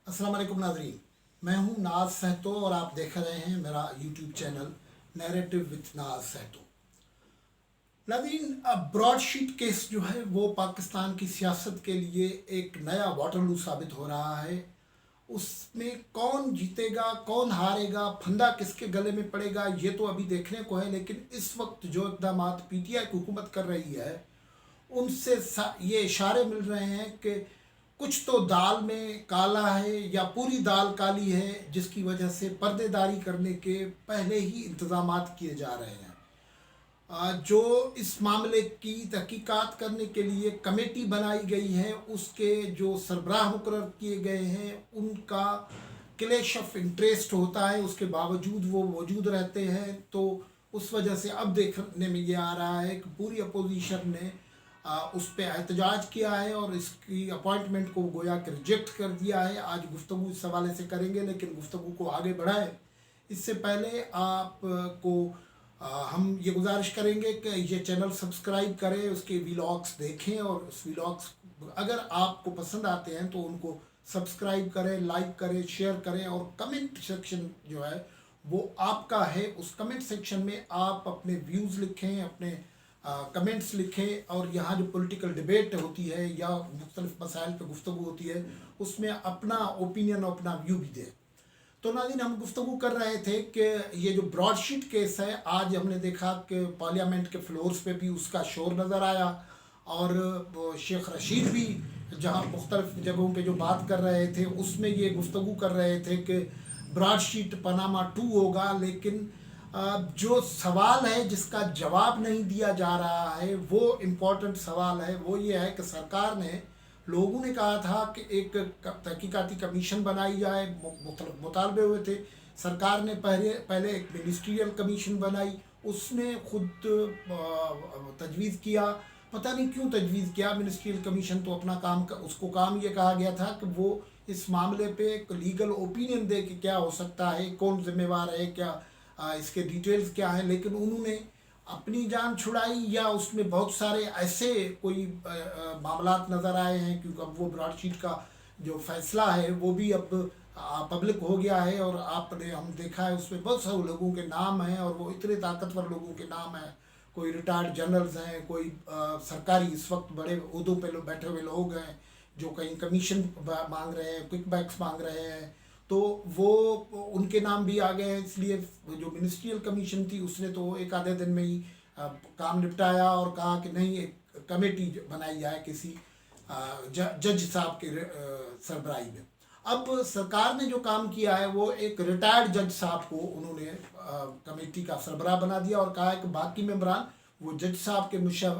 अस्सलाम वालेकुम नाज़रीन, मैं हूं नाज सहतो और आप देख रहे हैं मेरा यूट्यूब चैनल नैरेटिव विथ नाज सहतो। नाज़रीन, ब्रॉडशीट केस जो है वो पाकिस्तान की सियासत के लिए एक नया वाटरलू साबित हो रहा है। उसमें कौन जीतेगा कौन हारेगा, फंदा किसके गले में पड़ेगा, ये तो अभी देखने को है। लेकिन इस वक्त जो इक़दाम पीटीआई की हुकूमत कर रही है उनसे ये इशारे मिल रहे हैं कि कुछ तो दाल में काला है या पूरी दाल काली है, जिसकी वजह से पर्देदारी करने के पहले ही इंतजामात किए जा रहे हैं। जो इस मामले की तहकीकात करने के लिए कमेटी बनाई गई है, उसके जो सरबराह मुकर्रर किए गए हैं उनका क्लैश ऑफ इंटरेस्ट होता है, उसके बावजूद वो मौजूद रहते हैं। तो उस वजह से अब देखने में ये आ रहा है कि पूरी अपोजिशन ने उस पर एहतजाज किया है और इसकी अपॉइंटमेंट को गोया कि रिजेक्ट कर दिया है। आज गुफ्तगू इस हवाले से करेंगे, लेकिन गुफ्तगू को आगे बढ़ाएं इससे पहले आपको हम ये गुजारिश करेंगे कि ये चैनल सब्सक्राइब करें, उसके व्लॉग्स देखें और उस व्लॉग्स अगर आपको पसंद आते हैं तो उनको सब्सक्राइब करें, लाइक करें, शेयर करें। और कमेंट सेक्शन जो है वो आपका है, उस कमेंट सेक्शन में आप अपने व्यूज़ लिखें, अपने कमेंट्स लिखें। और यहाँ जो पॉलिटिकल डिबेट होती है या मुख्तलिफ मसाइल पर गुफ्तगू होती है उसमें अपना ओपिनियन और अपना व्यू भी दें। तो नाज़रीन, हम गुफ्तगू कर रहे थे कि ये जो ब्रॉडशीट केस है, आज हमने देखा कि पार्लियामेंट के फ्लोर्स पे भी उसका शोर नज़र आया और शेख रशीद भी जहाँ मुख्तलिफ जगहों पे जो बात कर रहे थे उसमें ये गुफ्तगू कर रहे थे कि ब्रॉडशीट पनामा 2 होगा। लेकिन जो सवाल है जिसका जवाब नहीं दिया जा रहा है, वो इम्पोर्टेंट सवाल है। वो ये है कि सरकार ने, लोगों ने कहा था कि एक तहकीकाती कमीशन बनाई जाए, मुतालबे हुए थे। सरकार ने पहले एक मिनिस्ट्रियल कमीशन बनाई, उसने खुद तजवीज़ किया। पता नहीं क्यों तजवीज़ किया मिनिस्ट्रियल कमीशन, तो अपना काम उसको काम ये कहा गया था कि वो इस मामले पे एक लीगल ओपिनियन दे कि क्या हो सकता है, कौन जिम्मेवार है, क्या इसके डिटेल्स क्या हैं। लेकिन उन्होंने अपनी जान छुड़ाई या उसमें बहुत सारे ऐसे कोई मामलात नज़र आए हैं, क्योंकि अब वो ब्रॉडशीट का जो फैसला है वो भी अब पब्लिक हो गया है और हम देखा है उसमें बहुत सारे लोगों के नाम हैं और वो इतने ताकतवर लोगों के नाम हैं। कोई रिटायर्ड जनरल्स हैं, कोई सरकारी इस वक्त बड़े उहदों पे बैठे हुए लोग हैं जो कहीं कमीशन मांग रहे हैं, क्विक बैक्स मांग रहे हैं। तो वो उनके नाम भी आ गए हैं। इसलिए जो मिनिस्ट्रियल कमीशन थी उसने तो एक आधे दिन में ही काम निपटाया और कहा कि नहीं, एक कमेटी बनाई जाए किसी जज साहब के सरबराही में। अब सरकार ने जो काम किया है वो एक रिटायर्ड जज साहब को उन्होंने कमेटी का सरबराह बना दिया और कहा है कि बाकी मेंबरान वो जज साहब के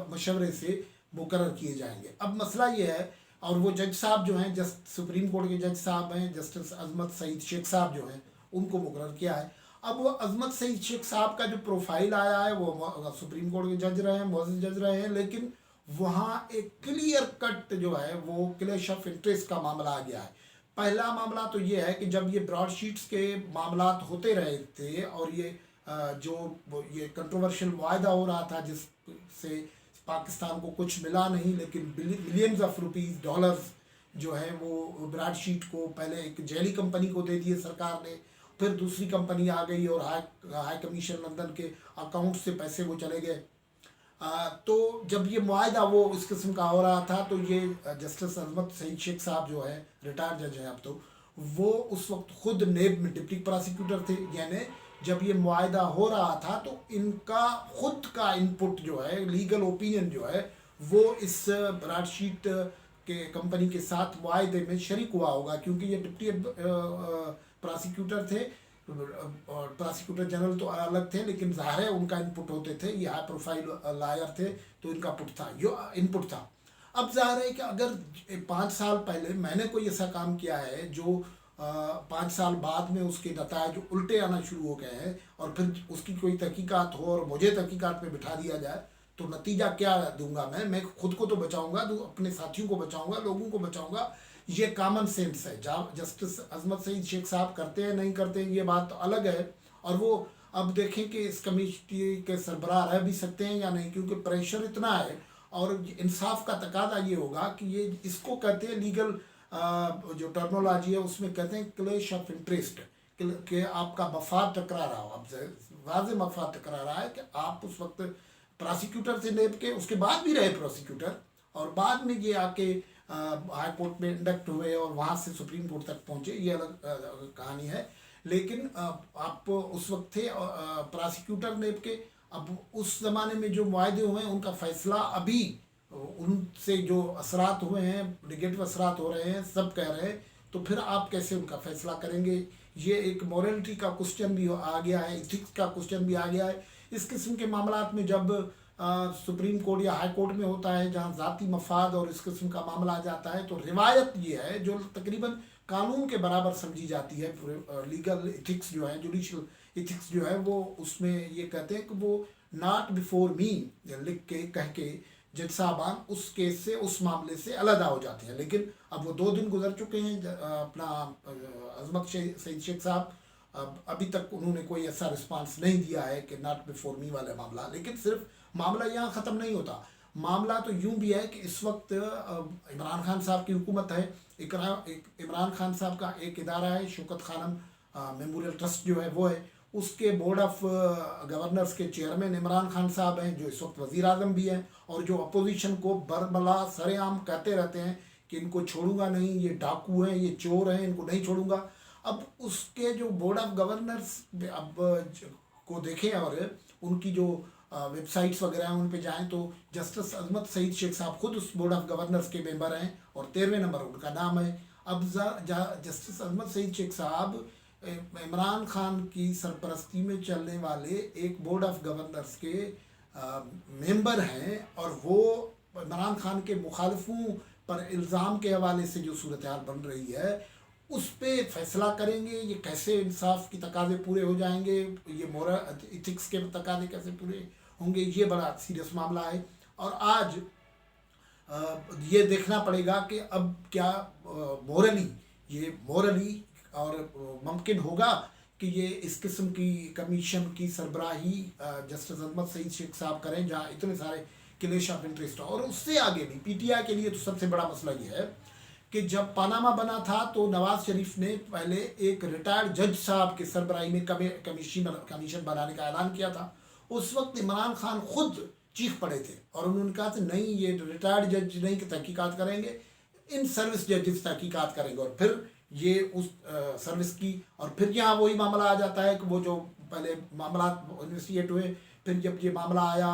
मशवरे से मुकर्रर किए जाएंगे। अब मसला ये है, और वो जज साहब जो हैं, सुप्रीम कोर्ट के जज साहब हैं, जस्टिस अजमत सईद शेख साहब जो हैं, उनको मुकर्रर किया है। अब वो अजमत सईद शेख साहब का जो प्रोफाइल आया है, वो सुप्रीम कोर्ट के जज रहे हैं, मुअज़्ज़िज़ जज रहे हैं, लेकिन वहाँ एक क्लियर कट जो है वो क्लैश ऑफ इंटरेस्ट का मामला आ गया है। पहला मामला तो ये है कि जब ये ब्रॉडशीट्स के मामलात होते रहे थे और ये ये कंट्रोवर्शियल मुआहदा हो रहा था जिससे पाकिस्तान को कुछ मिला नहीं, लेकिन मिलियंस ऑफ रुपीस डॉलर्स जो है वो ब्रॉडशीट को पहले एक जैली कंपनी को दे दिए सरकार ने, फिर दूसरी कंपनी आ गई और हाई कमीशन लंदन के अकाउंट से पैसे वो चले गए। तो जब ये मुआहदा वो इस किस्म का हो रहा था तो ये जस्टिस अजमत सईद शेख साहब जो है, रिटायर्ड जज हैं अब, तो वो उस वक्त खुद नेब में डिप्टी प्रोसिक्यूटर थे। यानी जब ये मुआहदा हो रहा था तो इनका खुद का इनपुट जो है, लीगल ओपिनियन जो है, वो इस ब्रॉडशीट के कंपनी के साथ मुआहदे में शरीक हुआ होगा, क्योंकि ये डिप्टी प्रोसिक्यूटर थे और प्रोसिक्यूटर जनरल तो अलग थे, लेकिन ज़ाहिर है उनका इनपुट होते थे। ये हाई प्रोफाइल लॉयर थे तो इनका इनपुट था। अब ज़ाहिर है कि अगर 5 साल पहले मैंने कोई ऐसा काम किया है जो 5 साल बाद में उसके नतायज उल्टे आना शुरू हो गए हैं और फिर उसकी कोई तहकीकात हो और मुझे तहकीकात में बिठा दिया जाए, तो नतीजा क्या दूंगा? मैं खुद को तो बचाऊंगा, अपने साथियों को बचाऊंगा, लोगों को बचाऊंगा। ये कॉमन सेंस है। जहाँ जस्टिस अजमत सईद शेख साहब करते हैं नहीं करते हैं ये बात तो अलग है, और वो अब देखें कि इस कमेटी के सरबराह रह भी सकते हैं या नहीं, क्योंकि प्रेशर इतना है और इंसाफ का तकादा ये होगा कि ये इसको कहते हैं लीगल जो टर्मिनोलॉजी है उसमें कहते हैं क्लेश ऑफ इंटरेस्ट, कि आपका मफाद टकरा रहा हो, आपसे वाज़ेह मफाद टकरा रहा है कि आप उस वक्त प्रोसिक्यूटर से लेप के उसके बाद भी रहे प्रोसिक्यूटर, और बाद में ये आके हाई कोर्ट में इंडक्ट हुए और वहाँ से सुप्रीम कोर्ट तक पहुँचे, ये अलग कहानी है। लेकिन आप उस वक्त थे प्रोसिक्यूटर नेब के। अब उस ज़माने में जो वायदे हुए हैं उनका फ़ैसला अभी उनसे जो असरात हुए हैं, नेगेटिव असरात हो रहे हैं, सब कह रहे हैं, तो फिर आप कैसे उनका फ़ैसला करेंगे? ये एक मॉरलिटी का क्वेश्चन भी आ गया है, इथिक्स का क्वेश्चन भी आ गया है। इस किस्म के मामलात में जब सुप्रीम कोर्ट या हाई कोर्ट में होता है, जहाँ ज़ाती मफाद और इस किस्म का मामला आ जाता है, तो रिवायत ये है जो तकरीबन कानून के बराबर समझी जाती है, लीगल इथिक्स जो है, जुडिशल इथिक्स जो है, वो उसमें ये कहते हैं कि वो नॉट बिफोर मी लिख के कह के जज साहबान उस केस से, उस मामले से अलग हो जाते हैं। लेकिन अब वो 2 दिन गुजर चुके हैं, अपना अजमत सईद शेख साहब अभी तक उन्होंने कोई ऐसा रिस्पांस नहीं दिया है कि नॉट बिफोर मी वाला मामला। लेकिन सिर्फ मामला यहाँ ख़त्म नहीं होता, मामला तो यूं भी है कि इस वक्त इमरान खान साहब की हुकूमत है। इमरान खान साहब का एक इदारा है, शौकत खानम मेमोरियल ट्रस्ट जो है वो है, उसके बोर्ड ऑफ गवर्नर्स के चेयरमैन इमरान खान साहब हैं, जो इस वक्त वज़ीर आज़म भी हैं, और जो अपोजिशन को बरबला सरेआम कहते रहते हैं कि इनको छोड़ूंगा नहीं, ये डाकू हैं, ये चोर हैं, इनको नहीं छोड़ूंगा। अब उसके जो बोर्ड ऑफ गवर्नर्स अब को देखें और उनकी जो वेबसाइट्स वगैरह हैं उन पे जाएं, तो जस्टिस अजमत सईद शेख साहब खुद उस बोर्ड ऑफ गवर्नर्स के मेंबर हैं और 13वें नंबर उनका नाम है। अब जस्टिस अजमत सईद शेख साहब इमरान खान की सरपरस्ती में चलने वाले एक बोर्ड ऑफ गवर्नर्स के मेंबर हैं, और वो इमरान खान के मुखालिफों पर इल्ज़ाम के हवाले से जो सूरत हाल बन रही है उस पे फैसला करेंगे। ये कैसे इंसाफ की तकाज़े पूरे हो जाएंगे, ये मोरल इथिक्स के तकाज़े कैसे पूरे होंगे, ये बड़ा सीरियस मामला है। और आज ये देखना पड़ेगा कि अब क्या मोरली और मुमकिन होगा कि ये इस किस्म की कमीशन की सरबराही जस्टिस अहमद सईद शेख साहब करें, जहाँ इतने सारे क्लेश ऑफ इंटरेस्ट हो। और उससे आगे भी पीटीआई के लिए तो सबसे बड़ा मसला ये है कि जब पनामा बना था तो नवाज शरीफ ने पहले एक रिटायर्ड जज साहब के सरबराही में कमीशन बनाने का ऐलान किया था। उस वक्त इमरान खान खुद चीख पड़े थे और उन्होंने कहा था नहीं, ये रिटायर्ड जज नहीं कि तहकीकात करेंगे, इन सर्विस जजेस तहकीकात करेंगे। और फिर ये उस सर्विस की, और फिर यहाँ वही मामला आ जाता है कि वो जो पहले मामला इन्वेस्टिगेट हुए, फिर जब ये मामला आया,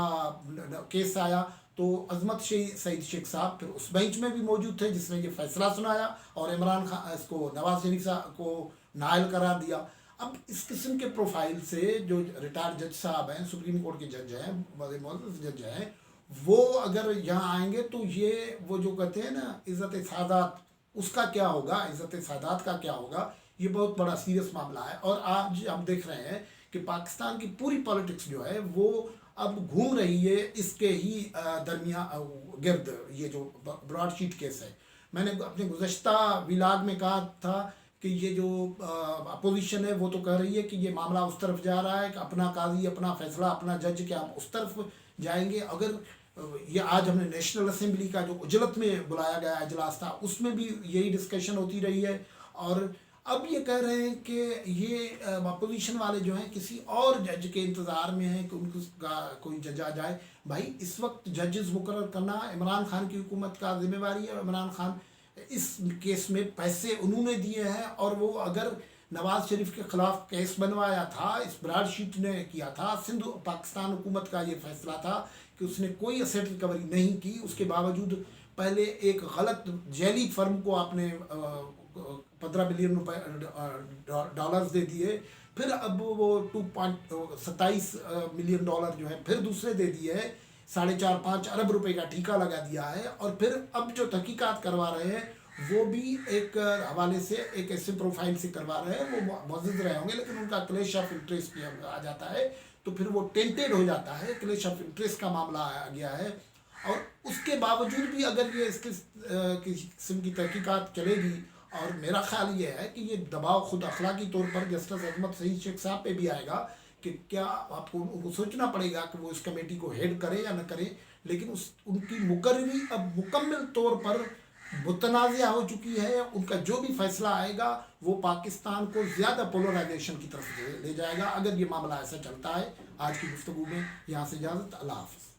केस आया, तो अजमत सईद शेख साहब फिर उस बेंच में भी मौजूद थे जिसने ये फैसला सुनाया और इमरान खान इसको नवाज शरीफ साहब को नाअहल करार दिया। अब इस किस्म के प्रोफाइल से जो रिटायर्ड जज साहब हैं, सुप्रीम कोर्ट के जज हैं, मोअज़्ज़ज़ जज हैं, वो अगर यहाँ आएंगे तो ये वो जो कहते हैं ना इज़्ज़त सादात, उसका क्या होगा, इज़्ज़त सादात का क्या होगा, ये बहुत बड़ा सीरियस मामला है। और आज हम देख रहे हैं कि पाकिस्तान की पूरी पॉलिटिक्स जो है वो अब घूम रही है इसके ही गिर्द, ये जो ब्रॉडशीट केस है। मैंने अपने गुज़श्ता विलाग में कहा था कि ये जो अपोजिशन है वो तो कह रही है कि ये मामला उस तरफ जा रहा है कि अपना काजी, अपना फैसला, अपना जज, क्या हम उस तरफ जाएंगे। अगर ये आज हमने नेशनल असेंबली का जो उजलत में बुलाया गया इजलास था उसमें भी यही डिस्कशन होती रही है, और अब ये कह रहे हैं कि ये अपोजिशन वाले जो हैं किसी और जज के इंतज़ार में हैं कि उनका कोई जज आ जाए। भाई इस वक्त जजेस मुकर्रर करना इमरान खान की हुकूमत का जिम्मेवारी है। इमरान खान इस केस में पैसे उन्होंने दिए हैं, और वो अगर नवाज शरीफ के ख़िलाफ़ केस बनवाया था, इस ब्रॉडशीट ने किया था, सिंध पाकिस्तान हुकूमत का ये फैसला था कि उसने कोई एसेट रिकवरी नहीं की, उसके बावजूद पहले एक गलत जैली फर्म को आपने 15 बिलियन डॉलर्स दे दिए, फिर अब वो 2.27 मिलियन डॉलर जो है फिर दूसरे दे दिए है, 4.5-5 अरब रुपए का ठीका लगा दिया है। और फिर अब जो तहकीकात करवा रहे हैं वो भी एक हवाले से, एक ऐसे प्रोफाइल से करवा रहे हैं, वो मुअज़्ज़ज़ रहे होंगे, लेकिन उनका क्लेश ऑफ इंटरेस्ट भी आ जाता है, तो फिर वो टेंटेड हो जाता है, क्लेश ऑफ इंटरेस्ट का मामला आ गया है। और उसके बावजूद भी अगर ये इसके किस्म की तहकीकात चलेगी, और मेरा ख्याल ये है कि ये दबाव खुद अखलाकी तौर पर जस्टिस अहमद सईद शेख साहब पे भी आएगा कि क्या आपको उनको सोचना पड़ेगा कि वो इस कमेटी को हेड करें या न करें। लेकिन उनकी मुकर्ररी अब मुकम्मल तौर पर متنازع ہو چکی ہے. ان کا جو بھی فیصلہ آئے گا وہ پاکستان کو زیادہ پولرائزیشن کی طرف لے جائے گا اگر یہ معاملہ ایسا چلتا ہے. آج کی گفتگو میں یہاں سے اجازت. اللہ حافظ.